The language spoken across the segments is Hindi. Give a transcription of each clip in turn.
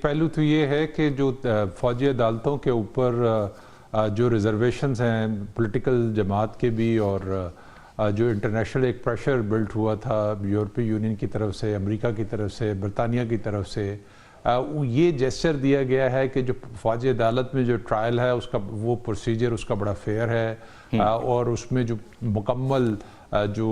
एक पहलू तो ये है कि जो फ़ौजी अदालतों के ऊपर जो रिजर्वेशंस हैं पॉलिटिकल जमात के भी, और जो इंटरनेशनल एक प्रेशर बिल्ट हुआ था यूरोपीय यूनियन की तरफ से, अमेरिका की तरफ से, बरतानिया की तरफ से, ये जेस्चर दिया गया है कि जो फ़ौजी अदालत में जो ट्रायल है उसका वो प्रोसीजर उसका बड़ा फेयर है, और उसमें जो मुकम्मल जो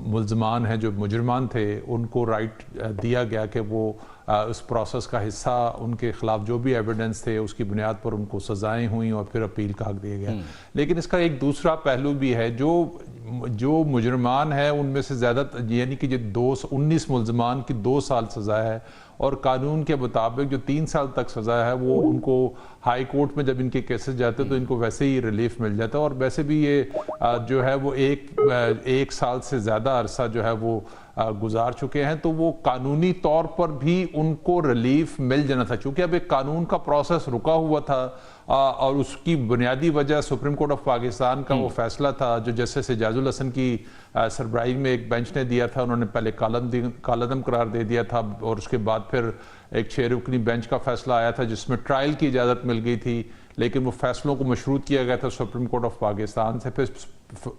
मुल्ज़मान हैं, जो मुजरमान थे, उनको राइट दिया गया कि वो उस प्रोसेस का हिस्सा, उनके ख़िलाफ़ जो भी एविडेंस थे उसकी बुनियाद पर उनको सज़ाएँ हुई और फिर अपील का हक़ दिया गया। लेकिन इसका एक दूसरा पहलू भी है, जो मुजरमान है उनमें से ज़्यादा, यानी कि जो 19 मुल्ज़मान की 2 साल सज़ा है, और कानून के मुताबिक जो 3 साल तक सज़ा है वो उनको हाई कोर्ट में जब इनके केसेस जाते हैं तो इनको वैसे ही रिलीफ मिल जाता है, और वैसे भी ये जो है वो एक साल से ज़्यादा अरसा जो है वो गुजार चुके हैं, तो वो कानूनी तौर पर भी उनको रिलीफ मिल जाना था। चूँकि अब एक कानून का प्रोसेस रुका हुआ था, और उसकी बुनियादी वजह सुप्रीम कोर्ट ऑफ पाकिस्तान का वो फैसला था जो जस्टिस एजाजुल हसन की सरबराही में एक बेंच ने दिया था। उन्होंने पहले कालअदम करार दे दिया था, और उसके बाद फिर एक 6 रुकनी बेंच का फैसला आया था जिसमें ट्रायल की इजाज़त मिल गई थी, लेकिन वो फैसलों को मशरूत किया गया था सुप्रीम कोर्ट ऑफ पाकिस्तान से। फिर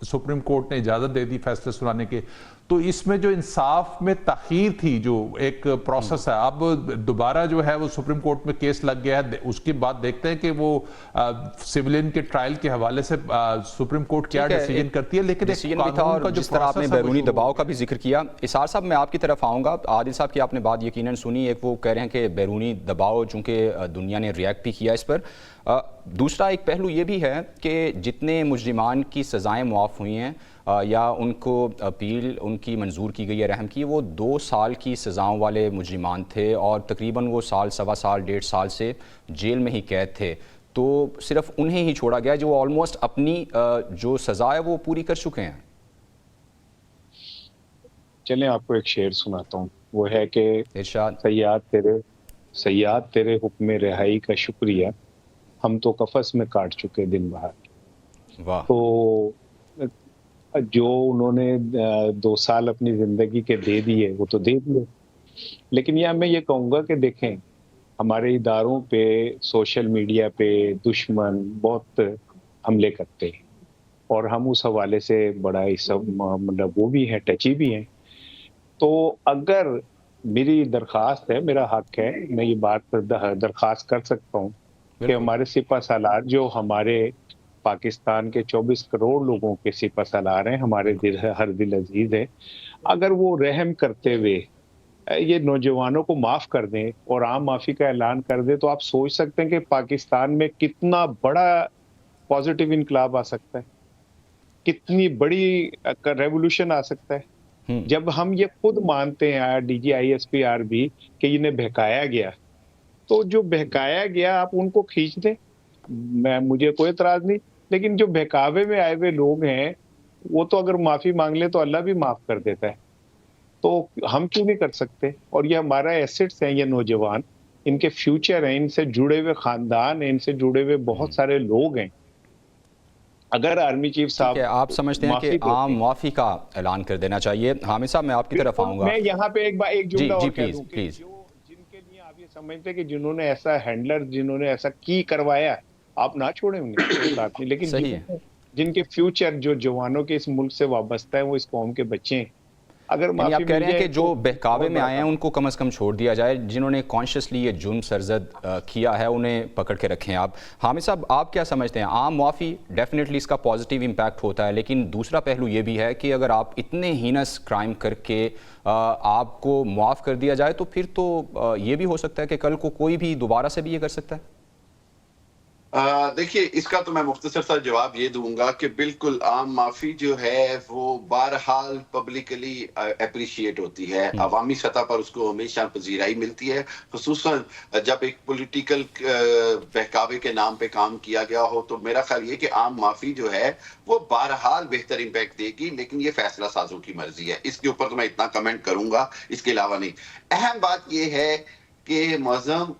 सुप्रीम कोर्ट ने इजाज़त दे दी फैसले सुनाने के। तो इसमें जो इंसाफ में ताख़ीर थी, जो एक प्रोसेस है, अब दोबारा जो है वो सुप्रीम कोर्ट में केस लग गया है। उसके बाद देखते हैं कि वो सिविलियन के ट्रायल के हवाले से सुप्रीम कोर्ट क्या डिसीजन करती है। लेकिन डिसीजन भी था, और जिस तरह आपने बैरूनी दबाव का भी जिक्र किया, इसार साहब मैं आपकी तरफ आऊँगा। आदिल साहब की आपने बात यकीनन सुनी, एक वो कह रहे हैं कि बैरूनी दबाव चूँकि दुनिया ने रिएक्ट भी किया इस पर। दूसरा एक पहलू ये भी है कि जितने मुजरिमान की सज़ाएँ मुआफ़ हुई हैं या उनको अपील उनकी मंजूर की गई है रहम की, वो 2 साल की सज़ाओं वाले मुजरिमान थे, और तकरीबन वो साल, सवा साल, 1.5 साल से जेल में ही कैद थे। तो सिर्फ उन्हें ही छोड़ा गया जो ऑलमोस्ट अपनी जो सज़ा है वो पूरी कर चुके हैं। चलें आपको एक शेर सुनाता हूँ, वो है कि सयाद तेरे हुक्म रिहाई का शुक्रिया, हम तो कफस में काट चुके दिन बहार। वाह। तो जो उन्होंने 2 साल अपनी ज़िंदगी के दे दिए वो तो दे दिए, लेकिन यह मैं ये कहूँगा कि देखें, हमारे इदारों पे, सोशल मीडिया पे दुश्मन बहुत हमले करते हैं, और हम उस हवाले से बड़ा ही सब मतलब वो भी हैं, टची भी हैं। तो अगर मेरी दरख्वास्त है, मेरा हक है, मैं ये बात दरख्वास्त कर सकता हूँ कि हमारे सिपा सालार, जो हमारे पाकिस्तान के 24 करोड़ लोगों के सिपा सालार हैं, हमारे हर दिल अजीज है, अगर वो रहम करते हुए ये नौजवानों को माफ़ कर दें और आम माफ़ी का ऐलान कर दें, तो आप सोच सकते हैं कि पाकिस्तान में कितना बड़ा पॉजिटिव इनकलाब आ सकता है, कितनी बड़ी रेवोल्यूशन आ सकता है। जब हम ये खुद मानते हैं DGISPR भी कि इन्हें बहकाया गया, तो जो बहकाया गया आप उनको खींच दें, मुझे कोई एतराज़ नहीं, लेकिन जो बहकावे में आए हुए लोग हैं वो तो अगर माफ़ी मांग ले तो अल्लाह भी माफ़ कर देता है, तो हम क्यों नहीं कर सकते? और ये हमारा एसेट्स हैं, ये नौजवान, इनके फ्यूचर हैं, इनसे जुड़े हुए ख़ानदान हैं, इनसे जुड़े हुए बहुत सारे लोग हैं। अगर आर्मी चीफ साहब, आप समझते हैं कि आम माफ़ी का ऐलान कर देना चाहिए? हामिद साहब मैं आपकी तरफ आऊँगा। मैं यहाँ पे एक जुमला और कह दूं कि प्लीज। जिनके लिए आप ये समझते हैं कि जिन्होंने ऐसा हैंडलर, जिन्होंने ऐसा की करवाया, आप ना छोड़ें उन्हें, कोई बात नहीं, लेकिन जिनके फ्यूचर, जो जवानों के इस मुल्क से वाबस्ता है, वो इस कौम के बच्चे हैं, अगर माफी आप कह रहे हैं कि जो तो बहकावे में आए हैं उनको कम से कम छोड़ दिया जाए, जिन्होंने कॉन्शियसली ये जुर्म सरजद किया है उन्हें पकड़ के रखें आप। हामिद साहब आप क्या समझते हैं? आम माफ़ी डेफिनेटली इसका पॉजिटिव इम्पैक्ट होता है, लेकिन दूसरा पहलू ये भी है कि अगर आप इतने हीनस क्राइम करके आपको मुआफ़ कर दिया जाए तो फिर तो ये भी हो सकता है कि कल को कोई भी दोबारा से भी ये कर सकता है। देखिए, इसका तो मैं मुख्तसर सा जवाब ये दूंगा कि बिल्कुल आम माफ़ी जो है वो बहरहाल पब्लिकली अप्रिशिएट होती है, अवामी सतह पर उसको हमेशा पजीराई मिलती है, खुसूसन जब एक पॉलिटिकल बहकावे के नाम पे काम किया गया हो। तो मेरा ख्याल ये कि आम माफ़ी जो है वो बहरहाल बेहतर इम्पैक्ट देगी, लेकिन ये फैसला साजों की मर्जी है। इसके ऊपर तो मैं इतना कमेंट करूंगा, इसके अलावा नहीं। अहम बात ये है कि मौज़म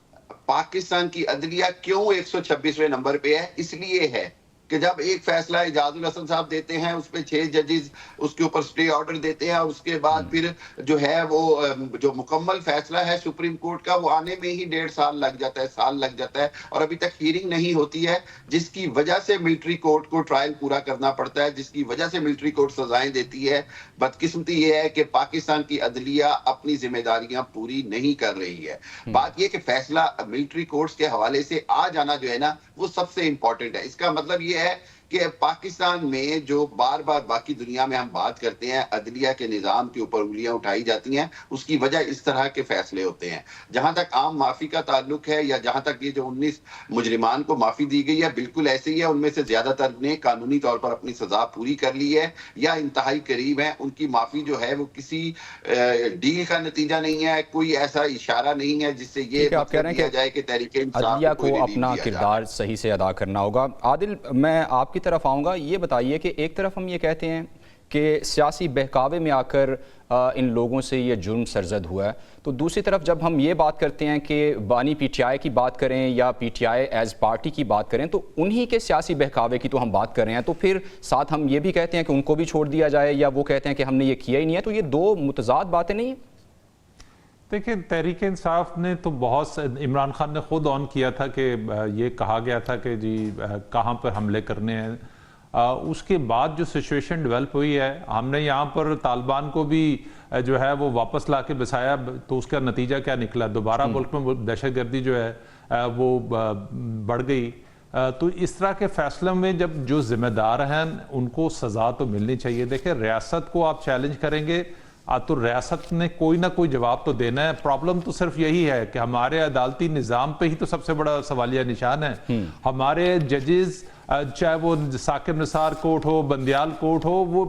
पाकिस्तान की अदलिया क्यों 126वें नंबर पे है? इसलिए है कि जब एक फैसला इजाजुल हसन साहब देते हैं, उस पे 6 जजेस उसके ऊपर स्टे ऑर्डर देते हैं, और उसके बाद फिर जो है वो जो मुकम्मल फैसला है सुप्रीम कोर्ट का, वो आने में ही 1.5 साल लग जाता है, साल लग जाता है, और अभी तक हियरिंग नहीं होती है, जिसकी वजह से मिलिट्री कोर्ट को ट्रायल पूरा करना पड़ता है, जिसकी वजह से मिलिट्री कोर्ट सजाएं देती है। बदकिस्मती ये है कि पाकिस्तान की अदलिया अपनी जिम्मेदारियां पूरी नहीं कर रही है। बात यह कि फैसला मिलिट्री कोर्ट्स के हवाले से आ जाना जो है ना, वो सबसे इंपॉर्टेंट है। इसका मतलब ये है कि पाकिस्तान में जो बार बार बाकी दुनिया में हम बात करते हैं अदलिया के निजाम के ऊपर उंगलियां उठाई जाती हैं, उसकी वजह इस तरह के फैसले होते हैं। जहां तक आम माफी का ताल्लुक है, या जहां तक ये जो 19 मुजरिमान को माफी दी गई है, बिल्कुल ऐसे ही है। उनमें से ज्यादातर ने कानूनी तौर पर अपनी सजा पूरी कर ली है या इंतहाई करीब है। उनकी माफी जो है वो किसी डील का नतीजा नहीं है, कोई ऐसा इशारा नहीं है जिससे ये आप कह रहे हैं कि जाए कि तहरीके अदलिया को अपना किरदार सही से अदा करना होगा। आदिल, मैं आपकी तरफ आऊँगा। ये बताइए कि एक तरफ हम ये कहते हैं कि सियासी बहकावे में आकर इन लोगों से ये जुर्म सरजद हुआ है, तो दूसरी तरफ जब हम ये बात करते हैं कि बानी पीटीआई की बात करें या पीटीआई एज पार्टी की बात करें, तो उन्हीं के सियासी बहकावे की तो हम बात कर रहे हैं, तो फिर साथ हम ये भी कहते हैं कि उनको भी छोड़ दिया जाए, या वो कहते हैं कि हमने ये किया ही नहीं है। तो ये दो मुतजाद बातें नहीं है? देखिए, तहरीक इंसाफ ने तो बहुत, इमरान खान ने खुद ऑन किया था कि ये कहा गया था कि जी कहाँ पर हमले करने हैं। उसके बाद जो सिचुएशन डेवलप हुई है, हमने यहाँ पर तालिबान को भी जो है वो वापस ला के बसाया, तो उसका नतीजा क्या निकला? दोबारा मुल्क में दहशतगर्दी जो है वो बढ़ गई। तो इस तरह के फैसलों में जब जो जिम्मेदार हैं उनको सज़ा तो मिलनी चाहिए। देखिए, रियासत को आप चैलेंज करेंगे तो रियासत ने कोई ना कोई जवाब तो देना है। प्रॉब्लम तो सिर्फ यही है कि हमारे अदालती निज़ाम पे ही तो सबसे बड़ा सवालिया निशान है। हमारे जजेस, चाहे वो साकिब निसार कोर्ट हो, बंदियाल कोर्ट हो, वो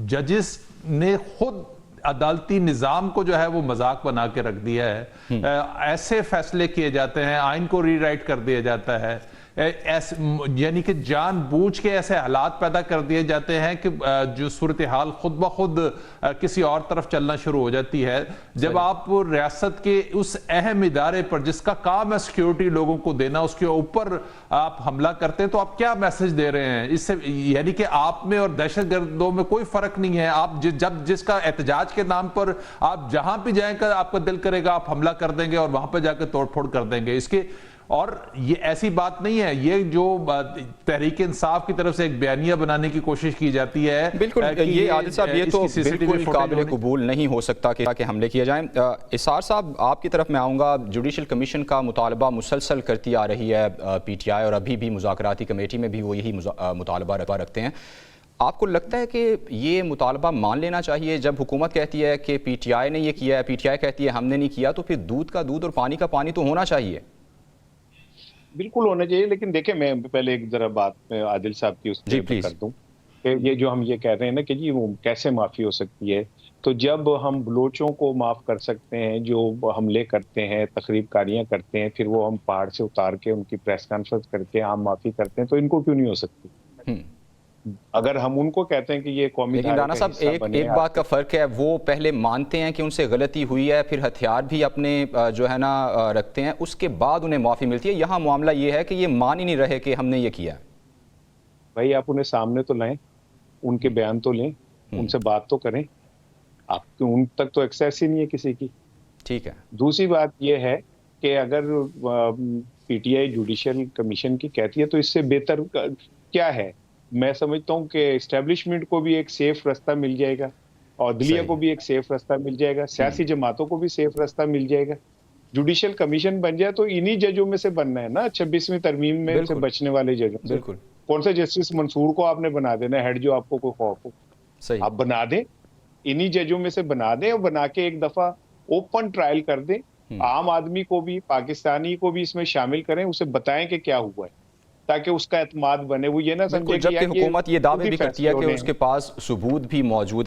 जजेस ने खुद अदालती निज़ाम को जो है वो मजाक बना के रख दिया है। ऐसे फैसले किए जाते हैं, आइन को रीराइट कर दिया जाता है, यानी कि जानबूझ के ऐसे हालात पैदा कर दिए जाते हैं कि जो सूरत हाल खुद ब खुद किसी और तरफ चलना शुरू हो जाती है। जब आप रियासत के उस अहम इदारे पर जिसका काम है सिक्योरिटी लोगों को देना, उसके ऊपर आप हमला करते हैं, तो आप क्या मैसेज दे रहे हैं इससे? यानी कि आप में और दहशतगर्दों में कोई फर्क नहीं है। आप जब जिसका एहतजाज के नाम पर आप जहां भी जाएंगे, आपका दिल करेगा आप हमला कर देंगे और वहां पर जाकर तोड़फोड़ कर देंगे। इसके और ये ऐसी बात नहीं है, ये जो तहरीक इंसाफ की तरफ से एक बयानिया बनाने की कोशिश की जाती है, बिल्कुल ये आदिल साहब, ये तो बिल्कुल काबिल कबूल नहीं हो सकता कि हमले किए जाएं। इसार साहब, आपकी तरफ मैं आऊँगा। जुडिशल कमीशन का मुतालबा मुसलसल करती आ रही है पीटीआई, और अभी भी मुज़ाकराती कमेटी में भी वो यही मुतालबा रखते हैं। आपको लगता है कि ये मुतालबा मान लेना चाहिए? जब हुकूमत कहती है कि पीटीआई ने ये किया है, पीटीआई कहती है हमने नहीं किया, तो फिर दूध का दूध और पानी का पानी तो होना चाहिए। बिल्कुल होना चाहिए, लेकिन देखें, मैं पहले एक जरा बात आदिल साहब की उस पर कर दूं कि ये जो हम ये कह रहे हैं ना कि जी वो कैसे माफ़ी हो सकती है, तो जब हम बलोचों को माफ़ कर सकते हैं जो हमले करते हैं, तखरीबकारियां करते हैं, फिर वो हम पहाड़ से उतार के उनकी प्रेस कॉन्फ्रेंस करके आम माफ़ी करते हैं, तो इनको क्यों नहीं हो सकती? अगर हम उनको कहते हैं कि ये कौमी, लेकिन राना साहब, एक बात का फर्क है, वो पहले मानते हैं कि उनसे गलती हुई है, फिर हथियार भी अपने जो है ना रखते हैं, उसके बाद उन्हें माफ़ी मिलती है। यहाँ मामला ये है कि ये मान ही नहीं रहे कि हमने ये किया। भाई, आप उन्हें सामने तो लाएं, उनके बयान तो लें, उनसे बात तो करें। आप उन तक तो एक्सेस ही नहीं है किसी की। ठीक है। दूसरी बात यह है कि अगर पीटीआई जुडिशियल कमीशन की कहती है, तो इससे बेहतर क्या है? मैं समझता हूँ कि एस्टेब्लिशमेंट को भी एक सेफ रास्ता मिल जाएगा, और अदलिया को भी एक सेफ रास्ता मिल जाएगा, सियासी जमातों को भी सेफ रास्ता मिल जाएगा। जुडिशियल कमीशन बन जाए तो इन्हीं जजों में से बनना है ना, 26वीं तरमीम में से बचने वाले जजों। बिल्कुल। कौन सा जस्टिस मंसूर को आपने बना देना हेड, जो आपको कोई खौफ हो? सही। आप बना दें, इन्हीं जजों में से बना दें, और बना के एक दफा ओपन ट्रायल कर दें। आम आदमी को भी, पाकिस्तानी को भी इसमें शामिल करें, उसे बताएं कि क्या हुआ है, ताकि उसका एतमाद बने। वो ये ना समझे कि जबकि हुकूमत ये दावे भी करती है कि उसके पास सबूत भी मौजूद है।